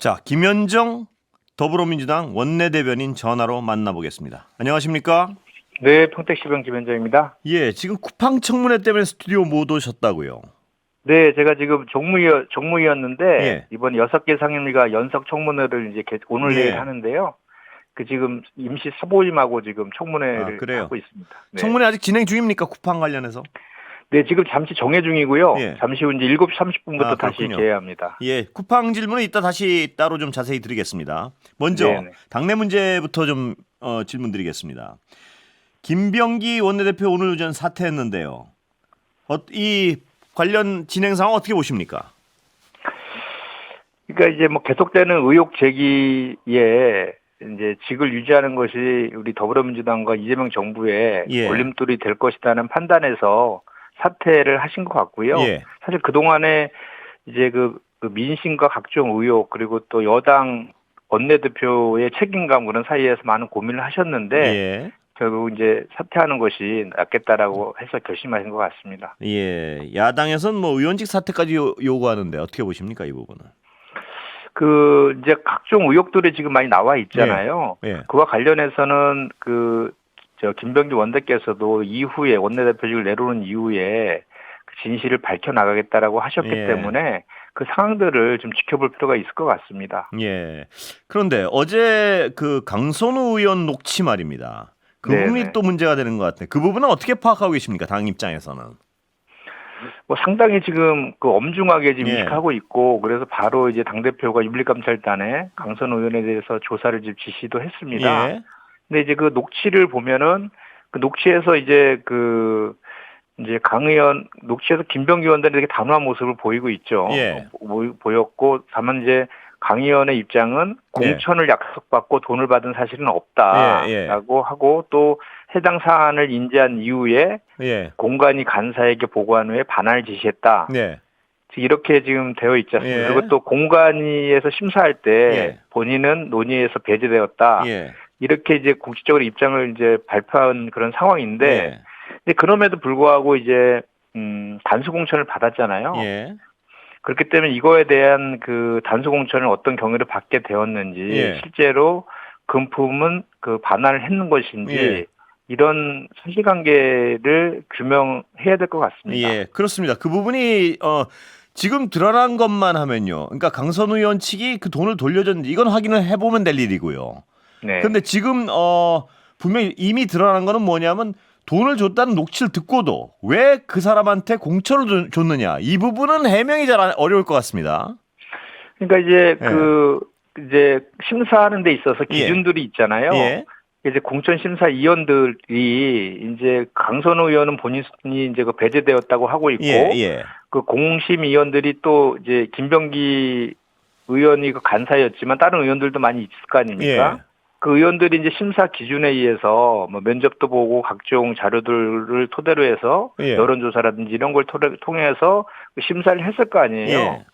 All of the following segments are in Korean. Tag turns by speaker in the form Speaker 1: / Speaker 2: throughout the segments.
Speaker 1: 자, 김현정 더불어민주당 원내대변인 전화로 만나보겠습니다. 안녕하십니까?
Speaker 2: 네, 평택시병 김현정입니다.
Speaker 1: 예, 지금 쿠팡 청문회 때문에 스튜디오 못 오셨다고요?
Speaker 2: 네, 제가 지금 종무위였는데
Speaker 1: 예.
Speaker 2: 이번 6개 상임위가 연석 청문회를 이제 오늘
Speaker 1: 예.
Speaker 2: 내일 하는데요. 그 지금 임시 사보임하고 지금 청문회를
Speaker 1: 그래요?
Speaker 2: 하고 있습니다. 네.
Speaker 1: 청문회 아직 진행 중입니까? 쿠팡 관련해서?
Speaker 2: 네, 지금 잠시 정해 중이고요.
Speaker 1: 예.
Speaker 2: 잠시 후 이제 7시 30분부터 다시
Speaker 1: 그렇군요.
Speaker 2: 개회합니다.
Speaker 1: 예, 쿠팡 질문은 이따 다시 따로 좀 자세히 드리겠습니다. 먼저
Speaker 2: 네네.
Speaker 1: 당내 문제부터 좀 질문 드리겠습니다. 김병기 원내대표 오늘 오전 사퇴했는데요. 이 관련 진행 상황 어떻게 보십니까?
Speaker 2: 그러니까 이제 뭐 계속되는 의혹 제기에 이제 직을 유지하는 것이 우리 더불어민주당과 이재명 정부의
Speaker 1: 예.
Speaker 2: 걸림돌이 될 것이라는 판단에서 사퇴를 하신 것 같고요.
Speaker 1: 예.
Speaker 2: 사실 그동안에 이제 그 민심과 각종 의혹 그리고 또 여당 원내대표의 책임감 그런 사이에서 많은 고민을 하셨는데
Speaker 1: 예.
Speaker 2: 결국 이제 사퇴하는 것이 낫겠다라고 해서 결심하신 것 같습니다.
Speaker 1: 예, 야당에서는 뭐 의원직 사퇴까지 요구하는데 어떻게 보십니까 이 부분은?
Speaker 2: 그 이제 각종 의혹들이 지금 많이 나와 있잖아요.
Speaker 1: 예.
Speaker 2: 그와 관련해서는 김병기 원내께서도 이후에 원내대표직을 내려오는 이후에 그 진실을 밝혀 나가겠다라고 하셨기
Speaker 1: 예.
Speaker 2: 때문에 그 상황들을 좀 지켜볼 필요가 있을 것 같습니다.
Speaker 1: 예. 그런데 어제 그 강선우 의원 녹취 말입니다. 그
Speaker 2: 네네.
Speaker 1: 부분이 또 문제가 되는 것 같아요. 그 부분은 어떻게 파악하고 계십니까? 당 입장에서는.
Speaker 2: 뭐 상당히 지금 그 엄중하게 지금
Speaker 1: 예.
Speaker 2: 인식하고 있고 그래서 바로 이제 당대표가 윤리감찰단에 강선우 의원에 대해서 조사를 지금 지시도 했습니다.
Speaker 1: 예.
Speaker 2: 근데 이제 그 녹취를 보면은 그 녹취에서 이제 이제 강 의원 녹취에서 김병기 의원들이 되게 단호한 모습을 보이고 있죠.
Speaker 1: 예.
Speaker 2: 보였고 다만 이제 강 의원의 입장은 공천을 약속받고 돈을 받은 사실은 없다라고 하고 또 해당 사안을 인지한 이후에
Speaker 1: 예.
Speaker 2: 공관위 간사에게 보고한 후에 반환을 지시했다.
Speaker 1: 예.
Speaker 2: 이렇게 지금 되어 있지 않습니까?
Speaker 1: 예.
Speaker 2: 그리고 또 공관위에서 심사할 때
Speaker 1: 예.
Speaker 2: 본인은 논의에서 배제되었다.
Speaker 1: 예.
Speaker 2: 이렇게 이제 공식적으로 입장을 이제 발표한 그런 상황인데,
Speaker 1: 예.
Speaker 2: 근데 그럼에도 불구하고 이제 단수 공천을 받았잖아요.
Speaker 1: 예.
Speaker 2: 그렇기 때문에 이거에 대한 그 단수 공천을 어떤 경위를 받게 되었는지,
Speaker 1: 예.
Speaker 2: 실제로 금품은 그 반환을 했는 것인지
Speaker 1: 예.
Speaker 2: 이런 사실관계를 규명해야 될 것 같습니다.
Speaker 1: 예, 그렇습니다. 그 부분이 지금 드러난 것만 하면요. 그러니까 강선우 의원 측이 그 돈을 돌려줬는지 이건 확인을 해보면 될 일이고요.
Speaker 2: 네.
Speaker 1: 그런데 지금 분명히 이미 드러난 거는 뭐냐면 돈을 줬다는 녹취를 듣고도 왜 그 사람한테 공천을 줬느냐 이 부분은 해명이 잘 어려울 것 같습니다.
Speaker 2: 그러니까 이제
Speaker 1: 예.
Speaker 2: 이제 심사하는 데 있어서 기준들이 있잖아요.
Speaker 1: 예.
Speaker 2: 이제 공천심사위원들이 이제 강선우 의원은 본인이 이제 그 배제되었다고 하고 있고,
Speaker 1: 예.
Speaker 2: 그 공심위원들이 또 이제 김병기 의원이 그 간사였지만 다른 의원들도 많이 있을 거 아닙니까?
Speaker 1: 예.
Speaker 2: 그 의원들이 이제 심사 기준에 의해서 뭐 면접도 보고 각종 자료들을 토대로 해서
Speaker 1: 예.
Speaker 2: 여론조사라든지 이런 걸 통해서 심사를 했을 거 아니에요.
Speaker 1: 예.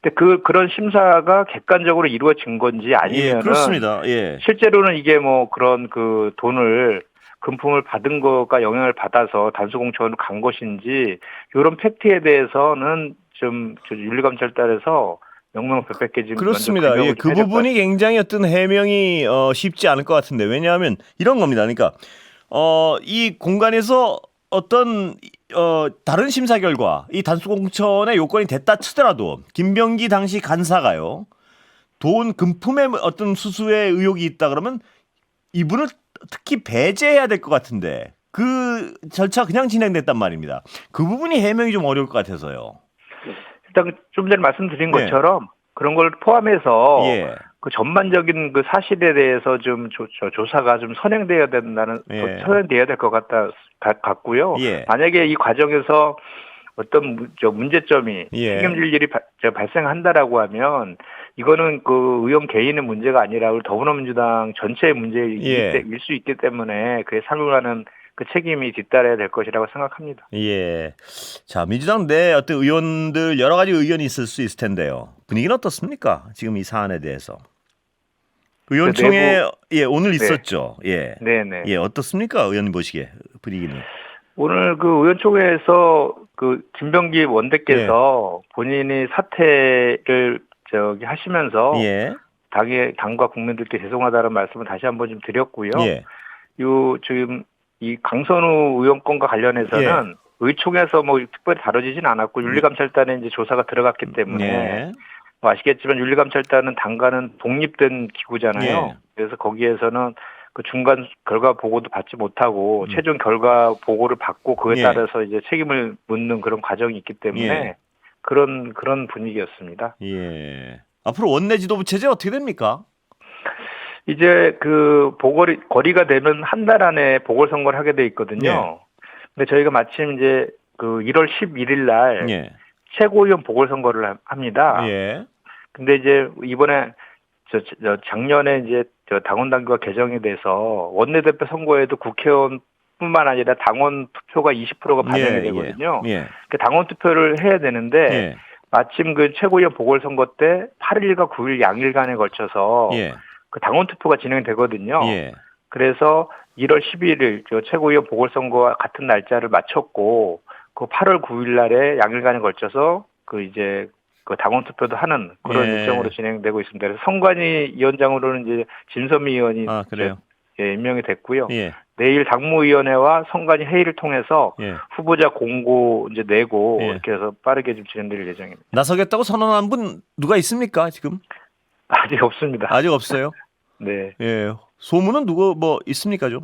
Speaker 2: 근데 그런 심사가 객관적으로 이루어진 건지 아니면은
Speaker 1: 그렇습니다. 예.
Speaker 2: 실제로는 이게 뭐 그런 그 돈을 금품을 받은 거가 영향을 받아서 단수 공천으로 간 것인지 이런 팩트에 대해서는 좀 윤리감찰단에서 명명백백하게 지금
Speaker 1: 그렇습니다. 예, 그 부분이 굉장히 어떤 해명이 쉽지 않을 것 같은데 왜냐하면 이런 겁니다. 그러니까 이 공간에서 어떤 다른 심사 결과 이 단수 공천의 요건이 됐다 치더라도 김병기 당시 간사가요 돈 금품의 어떤 수수의 의혹이 있다 그러면 이분을 특히 배제해야 될 것 같은데 그 절차 그냥 진행됐단 말입니다. 그 부분이 해명이 좀 어려울 것 같아서요.
Speaker 2: 일단 좀 전에 말씀드린 것처럼 그런 걸 포함해서 그 전반적인 그 사실에 대해서 좀 조사가 좀 선행돼야 선행돼야 될 것 같고요. 만약에 이 과정에서 어떤 문제점이 책임질 일이 발생한다라고 하면 이거는 그 의원 개인의 문제가 아니라 우리 더불어민주당 전체의 문제일 수 있기 때문에 그에 상응하는 그 책임이 뒤따라야 될 것이라고 생각합니다.
Speaker 1: 예. 자, 민주당 내 어떤 의원들 여러 가지 의견이 있을 수 있을 텐데요. 분위기는 어떻습니까? 지금 이 사안에 대해서. 의원총회 오늘 있었죠.
Speaker 2: 네네.
Speaker 1: 예, 어떻습니까? 의원님 보시기에 분위기는.
Speaker 2: 오늘 그 의원총회에서 그 김병기 원내께서 본인이 사퇴를 하시면서
Speaker 1: 예.
Speaker 2: 당과 국민들께 죄송하다는 말씀을 다시 한번 좀 드렸고요.
Speaker 1: 예.
Speaker 2: 지금 이 강선우 의원 건과 관련해서는 의총에서 뭐 특별히 다뤄지진 않았고 윤리감찰단에 이제 조사가 들어갔기 때문에 아시겠지만 윤리감찰단은 당과는 독립된 기구잖아요. 그래서 거기에서는 그 중간 결과 보고도 받지 못하고 최종 결과 보고를 받고 그에 따라서 이제 책임을 묻는 그런 과정이 있기 때문에 그런 분위기였습니다.
Speaker 1: 예. 앞으로 원내 지도부 체제 어떻게 됩니까?
Speaker 2: 이제 그 거리가 되면 한 달 안에 보궐선거를 하게 돼 있거든요. 근데 저희가 마침 이제 그 1월 11일 날 최고위원 보궐선거를 합니다. 근데 이제 이번에 작년에 이제 당원 당규가 개정이 돼서 원내대표 선거에도 국회의원뿐만 아니라 당원 투표가 20%가 반영이 되거든요. 그 당원 투표를 해야 되는데 마침 그 최고위원 보궐선거 때 8일과 9일 양일간에 걸쳐서 그 당원 투표가 진행되거든요. 그래서 1월 11일 최고위원 보궐선거와 같은 날짜를 맞췄고 그 8월 9일 날에 양일간에 걸쳐서 그 이제 그 당원 투표도 하는 그런 일정으로 진행되고 있습니다. 그래서 선관위 위원장으로는 이제 진선미 의원이 임명이 됐고요. 내일 당무위원회와 선관위 회의를 통해서 후보자 공고 이제 내고 이렇게 해서 빠르게 좀 진행될 예정입니다.
Speaker 1: 나서겠다고 선언한 분 누가 있습니까 지금?
Speaker 2: 아직 없습니다.
Speaker 1: 아직 없어요?
Speaker 2: 네.
Speaker 1: 소문은 누구 뭐 있습니까 좀?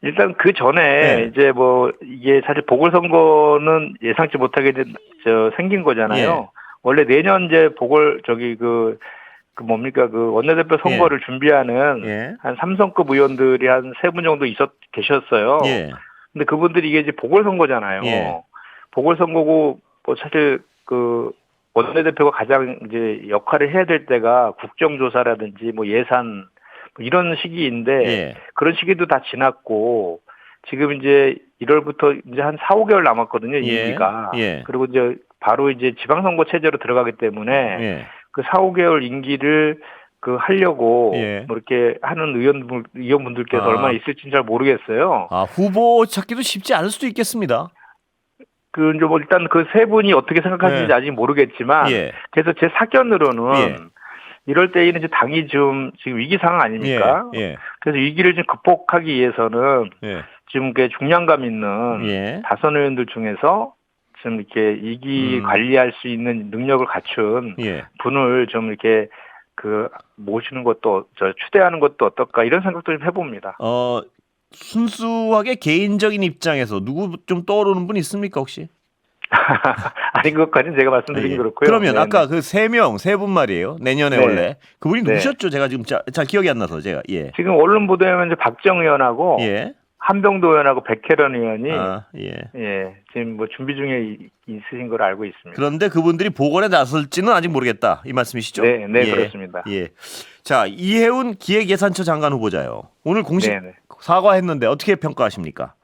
Speaker 2: 일단 그 전에 이제 뭐 이게 사실 보궐선거는 예상치 못하게 생긴 거잖아요. 원래 내년 이제 그 뭡니까 그 원내대표 선거를 준비하는 한 삼성급 의원들이 한 3분 정도 계셨어요. 근데 그분들이 이게 이제 보궐선거잖아요. 보궐선거고 뭐 사실 그 원내대표가 가장 이제 역할을 해야 될 때가 국정조사라든지 뭐 예산 뭐 이런 시기인데 그런 시기도 다 지났고 지금 이제 1월부터 이제 한 4, 5개월 남았거든요, 임기가. 그리고 이제 바로 이제 지방선거 체제로 들어가기 때문에 그 4, 5개월 임기를 그 하려고 뭐 이렇게 하는 의원분들께서 얼마나 있을지는 잘 모르겠어요.
Speaker 1: 후보 찾기도 쉽지 않을 수도 있겠습니다.
Speaker 2: 그 이제 뭐 일단 그 세 분이 어떻게 생각하시는지 아직 모르겠지만 그래서 제 사견으로는 이럴 때에는 이제 당이 지금 위기 상황 아닙니까? 그래서 위기를 좀 극복하기 위해서는 지금 그 중량감 있는 다선 의원들 중에서 좀 이렇게 위기 관리할 수 있는 능력을 갖춘 분을 좀 이렇게 그 모시는 것도 추대하는 것도 어떨까 이런 생각도 좀 해봅니다.
Speaker 1: 순수하게 개인적인 입장에서 누구 좀 떠오르는 분 있습니까 혹시?
Speaker 2: 아닌 것까지는 제가 말씀드리긴 그렇고요.
Speaker 1: 그러면 아까 그 세 분 말이에요. 내년에 원래 그분이 누구셨죠? 제가 지금 잘 기억이 안 나서 제가
Speaker 2: 지금 언론 보도에는 이제 박정 의원하고 한병도 의원하고 백혜련 의원이 지금 뭐 준비 중에 있으신 걸 알고 있습니다.
Speaker 1: 그런데 그분들이 보궐에 나설지는 아직 모르겠다 이 말씀이시죠?
Speaker 2: 네, 그렇습니다.
Speaker 1: 자, 이해운 기획예산처 장관 후보자요. 오늘 공식 사과했는데 어떻게 평가하십니까?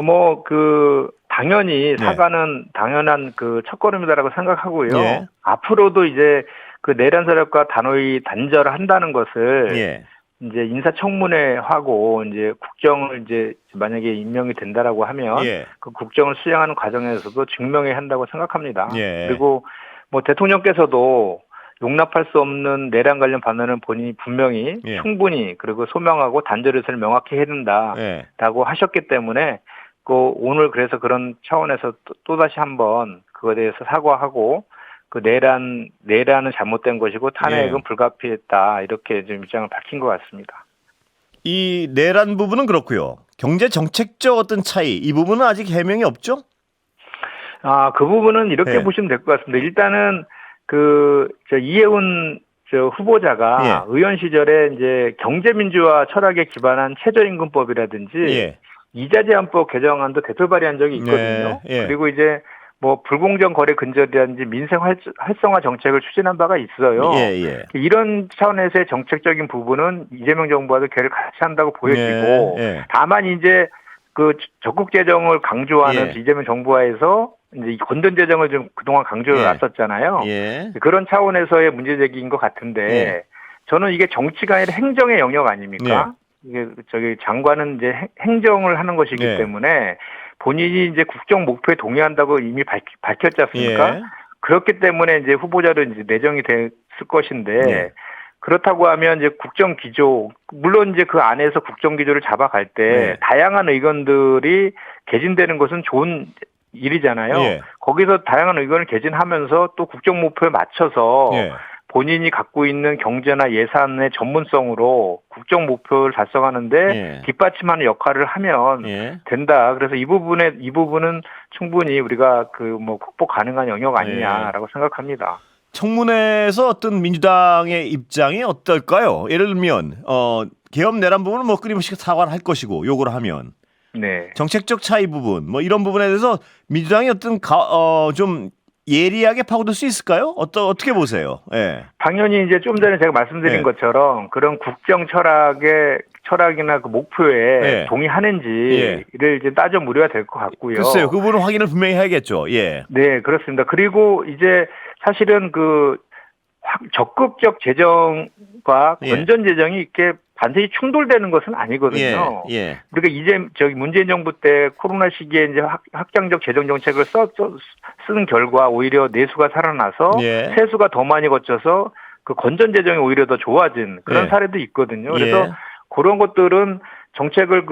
Speaker 2: 뭐 그 당연히 사과는 당연한 그 첫걸음이다라고 생각하고요. 앞으로도 이제 그 내란 세력과 단호히 단절한다는 것을 이제 인사청문회하고 이제 국정을 이제 만약에 임명이 된다라고 하면 그 국정을 수행하는 과정에서도 증명해야 한다고 생각합니다. 그리고 뭐 대통령께서도 용납할 수 없는 내란 관련 반응은 본인이 분명히 충분히 그리고 소명하고 단절 의사를 명확히 해야 된다라고 하셨기 때문에 그 오늘 그래서 그런 차원에서 또다시 한번 그거에 대해서 사과하고 그 내란은 잘못된 것이고 탄핵은 불가피했다 이렇게 좀 입장을 밝힌 것 같습니다.
Speaker 1: 이 내란 부분은 그렇고요. 경제 정책적 어떤 차이 이 부분은 아직 해명이 없죠?
Speaker 2: 그 부분은 이렇게 보시면 될 것 같습니다. 일단은 이해운 후보자가 의원 시절에 이제 경제민주화 철학에 기반한 최저임금법이라든지 이자제한법 개정안도 대표 발의한 적이 있거든요. 그리고 이제 뭐 불공정 거래 근절이라든지 민생 활성화 정책을 추진한 바가 있어요. 이런 차원에서의 정책적인 부분은 이재명 정부와도 계획을 같이 한다고 보여지고 다만 이제 그 적국 재정을 강조하는 이재명 정부와에서 이제 건전 재정을 좀 그동안 강조해 왔었잖아요. 그런 차원에서의 문제 제기인 것 같은데 저는 이게 정치가 아니라 행정의 영역 아닙니까? 이게 장관은 이제 행정을 하는 것이기 때문에 본인이 이제 국정 목표에 동의한다고 이미 밝혔지 않습니까? 그렇기 때문에 이제 후보자로 이제 내정이 됐을 것인데
Speaker 1: 네.
Speaker 2: 그렇다고 하면 이제 국정 기조, 물론 이제 그 안에서 국정 기조를 잡아갈 때
Speaker 1: 네.
Speaker 2: 다양한 의견들이 개진되는 것은 좋은 일이잖아요.
Speaker 1: 예.
Speaker 2: 거기서 다양한 의견을 개진하면서 또 국정 목표에 맞춰서
Speaker 1: 예.
Speaker 2: 본인이 갖고 있는 경제나 예산의 전문성으로 국정 목표를 달성하는데
Speaker 1: 예.
Speaker 2: 뒷받침하는 역할을 하면
Speaker 1: 예.
Speaker 2: 된다. 그래서 이 부분은 충분히 우리가 그 뭐 극복 가능한 영역 아니냐라고 생각합니다.
Speaker 1: 청문회에서 어떤 민주당의 입장이 어떨까요? 예를 들면 계엄 내란 부분은 뭐 끊임없이 사과를 할 것이고 요구를 하면
Speaker 2: 네.
Speaker 1: 정책적 차이 부분 뭐 이런 부분에 대해서 민주당이 어떤 좀 예리하게 파고들 수 있을까요? 어떻게 보세요? 예.
Speaker 2: 당연히 이제 좀 전에 제가 말씀드린
Speaker 1: 네.
Speaker 2: 것처럼 그런 국정 철학이나 그 목표에 동의하는지를 이제 따져 물어야 될 것 같고요.
Speaker 1: 글쎄요, 그 부분은 확인을 분명히 해야겠죠. 예.
Speaker 2: 네, 그렇습니다. 그리고 이제 사실은 그 적극적 재정과 건전 재정이 이렇게 반드시 충돌되는 것은 아니거든요.
Speaker 1: 예.
Speaker 2: 그러니까 이제 문재인 정부 때 코로나 시기에 이제 확장적 재정 정책을 쓰는 결과 오히려 내수가 살아나서 세수가 더 많이 거쳐서 그 건전 재정이 오히려 더 좋아진 그런 사례도 있거든요. 그래서 그런 것들은 정책을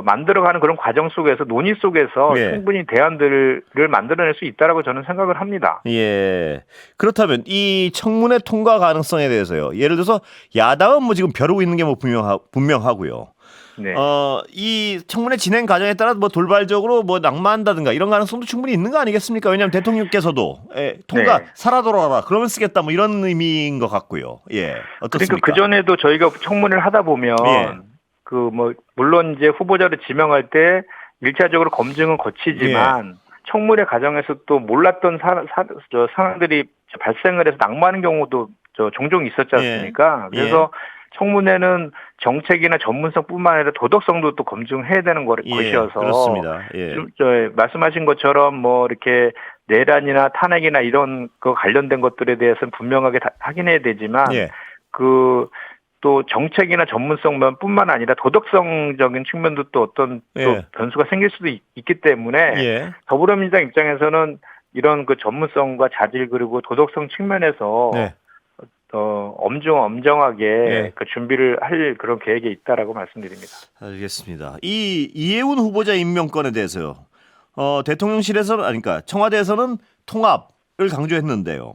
Speaker 2: 만들어가는 그런 과정 속에서 논의 속에서 충분히 대안들을 만들어낼 수 있다라고 저는 생각을 합니다.
Speaker 1: 예. 그렇다면 이 청문회 통과 가능성에 대해서요. 예를 들어서 야당은 뭐 지금 벼르고 있는 게 뭐 분명하고요.
Speaker 2: 네.
Speaker 1: 이 청문회 진행 과정에 따라 뭐 돌발적으로 뭐 낙마한다든가 이런 가능성도 충분히 있는 거 아니겠습니까? 왜냐하면 대통령께서도 통과 살아 돌아와라 그러면 쓰겠다 뭐 이런 의미인 것 같고요. 예. 어떻습니까?
Speaker 2: 그러니까 그 전에도 저희가 청문회를 하다 보면 물론 이제 후보자를 지명할 때 1차적으로 검증은 거치지만 청문회 과정에서 또 몰랐던 상황들이 발생을 해서 낙마하는 경우도 종종 있었지 않습니까? 그래서 청문회는 정책이나 전문성뿐만 아니라 도덕성도 또 검증해야 되는 것이어서
Speaker 1: 그렇습니다.
Speaker 2: 말씀하신 것처럼 뭐 이렇게 내란이나 탄핵이나 이런 거 관련된 것들에 대해서는 분명하게 확인해야 되지만 또 정책이나 전문성뿐만 아니라 도덕성적인 측면도 또 어떤 또 변수가 생길 수도 있기 때문에 더불어민주당 입장에서는 이런 그 전문성과 자질 그리고 도덕성 측면에서 엄정하게 그 준비를 할 그런 계획에 있다라고 말씀드립니다.
Speaker 1: 알겠습니다. 이 이해운 후보자 임명권에 대해서요. 대통령실에서는 그러니까 청와대에서는 통합을 강조했는데요.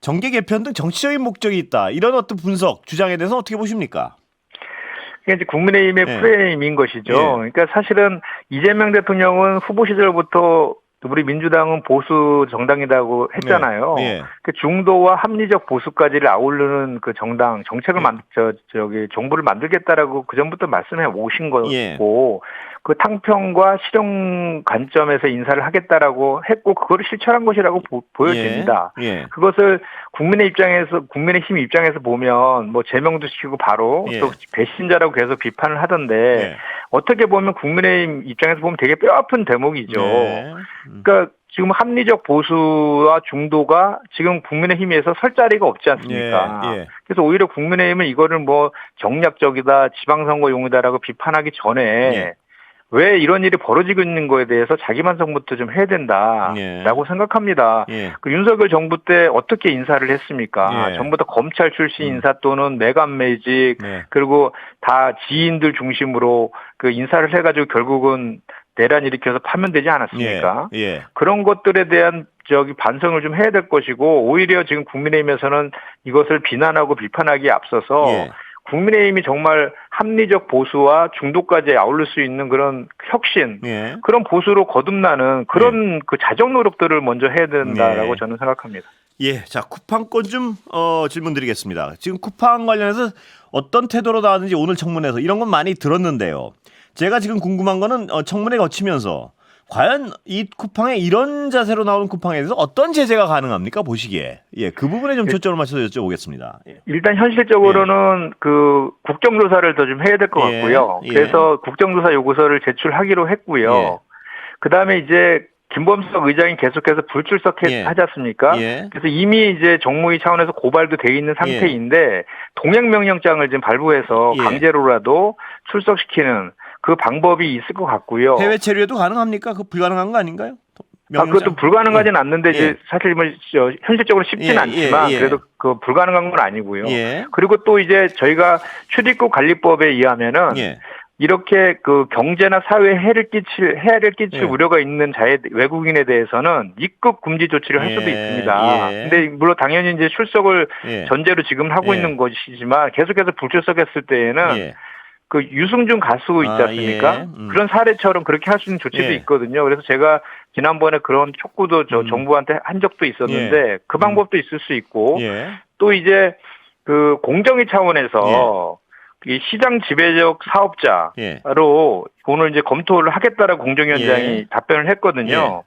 Speaker 1: 정계 개편 등 정치적인 목적이 있다. 이런 어떤 분석, 주장에 대해서 어떻게 보십니까?
Speaker 2: 이게 이제 국민의힘의 프레임인 것이죠. 그러니까 사실은 이재명 대통령은 후보 시절부터 우리 민주당은 보수 정당이라고 했잖아요. 그 중도와 합리적 보수까지를 아우르는 그 정책을 정부를 만들겠다라고 그 전부터 말씀해 오신 거고 그 탕평과 실용 관점에서 인사를 하겠다라고 했고 그거를 실천한 것이라고 보여집니다. 그것을 국민의힘 입장에서 보면 뭐 제명도 시키고 바로 또 배신자라고 계속 비판을 하던데 어떻게 보면 국민의힘 입장에서 보면 되게 뼈아픈 대목이죠. 그러니까 지금 합리적 보수와 중도가 지금 국민의힘에서 설 자리가 없지 않습니까? 그래서 오히려 국민의힘은 이거를 뭐 정략적이다, 지방선거용이다라고 비판하기 전에 왜 이런 일이 벌어지고 있는 거에 대해서 자기 반성부터 좀 해야 된다라고 생각합니다. 그 윤석열 정부 때 어떻게 인사를 했습니까? 전부 다 검찰 출신 인사 또는 내관매직 그리고 다 지인들 중심으로 그 인사를 해가지고 결국은 내란 일으켜서 파면되지 않았습니까? 그런 것들에 대한 반성을 좀 해야 될 것이고 오히려 지금 국민의힘에서는 이것을 비난하고 비판하기에 앞서서 국민의힘이 정말 합리적 보수와 중도까지 아울릴 수 있는 그런 혁신, 그런 보수로 거듭나는 그런 그 자정 노력들을 먼저 해야 된다라고 저는 생각합니다.
Speaker 1: 자, 쿠팡권 좀 질문드리겠습니다. 지금 쿠팡 관련해서 어떤 태도로 나왔는지 오늘 청문회에서 이런 건 많이 들었는데요. 제가 지금 궁금한 거는 청문회 거치면서 과연 이 쿠팡에 이런 자세로 나오는 쿠팡에 대해서 어떤 제재가 가능합니까? 보시기에. 그 부분에 좀 초점을 맞춰서 여쭤보겠습니다.
Speaker 2: 일단 현실적으로는 그 국정조사를 더 좀 해야 될 것 같고요. 그래서 국정조사 요구서를 제출하기로 했고요. 그다음에 이제 김범석 의장이 계속해서 불출석하지 않습니까? 그래서 이미 이제 정무위 차원에서 고발도 돼 있는 상태인데 동행명령장을 지금 발부해서 강제로라도 출석시키는 그 방법이 있을 것 같고요.
Speaker 1: 해외 체류에도 가능합니까? 그 불가능한 거 아닌가요?
Speaker 2: 그것도 불가능하진 않는데 이제 사실 뭐 현실적으로 쉽진 않지만 그래도 그 불가능한 건 아니고요. 그리고 또 이제 저희가 출입국 관리법에 의하면은 이렇게 그 경제나 사회에 해를 끼칠 우려가 있는 외국인에 대해서는 입국 금지 조치를 할 수도 있습니다. 근데 물론 당연히 이제 출석을 전제로 지금 하고 있는 것이지만 계속해서 불출석했을 때에는 그 유승준 가수 있지 않습니까? 그런 사례처럼 그렇게 할 수 있는 조치도 있거든요. 그래서 제가 지난번에 그런 촉구도 정부한테 한 적도 있었는데 그 방법도 있을 수 있고 또 이제 그 공정위 차원에서 이 시장 지배적 사업자로 오늘 이제 검토를 하겠다라고 공정위원장이 답변을 했거든요.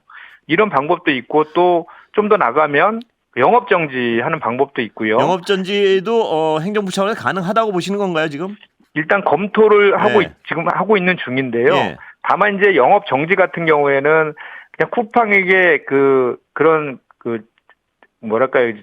Speaker 2: 이런 방법도 있고 또 좀 더 나가면 영업 정지하는 방법도 있고요.
Speaker 1: 영업 정지도 행정부 차원에서 가능하다고 보시는 건가요, 지금?
Speaker 2: 일단 검토를 지금 하고 있는 중인데요. 다만 이제 영업 정지 같은 경우에는 그냥 쿠팡에게 그런 뭐랄까요,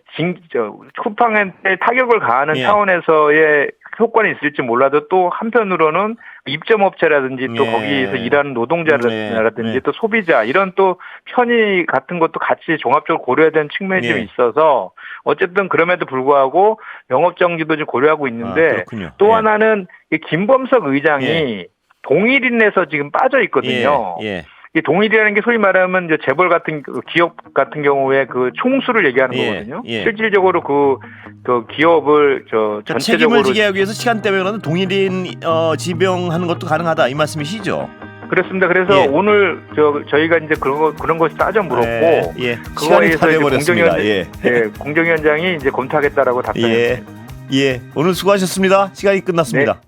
Speaker 2: 쿠팡한테 타격을 가하는 차원에서의 효과는 있을지 몰라도 또 한편으로는 입점업체라든지 또 거기에서 일하는 노동자라든지 또 소비자 이런 또 편의 같은 것도 같이 종합적으로 고려해야 되는 측면이 좀 있어서 어쨌든 그럼에도 불구하고 영업정지도 좀 고려하고 있는데 또 하나는 김범석 의장이 동일인에서 지금 빠져 있거든요. 이 동일이라는 게 소위 말하면 이제 재벌 같은 기업 같은 경우에 그 총수를 얘기하는 거거든요. 실질적으로 그 기업을 전체적으로
Speaker 1: 책임을 지게 하기 위해서 시간 때문에 동일인 지명하는 것도 가능하다 이 말씀이시죠?
Speaker 2: 그렇습니다. 그래서 오늘 저희가 이제 그런 것이 따져 물었고 그거에 대해서 공정위원장이 이제 검토하겠다라고 답변했습니다.
Speaker 1: 오늘 수고하셨습니다. 시간이 끝났습니다.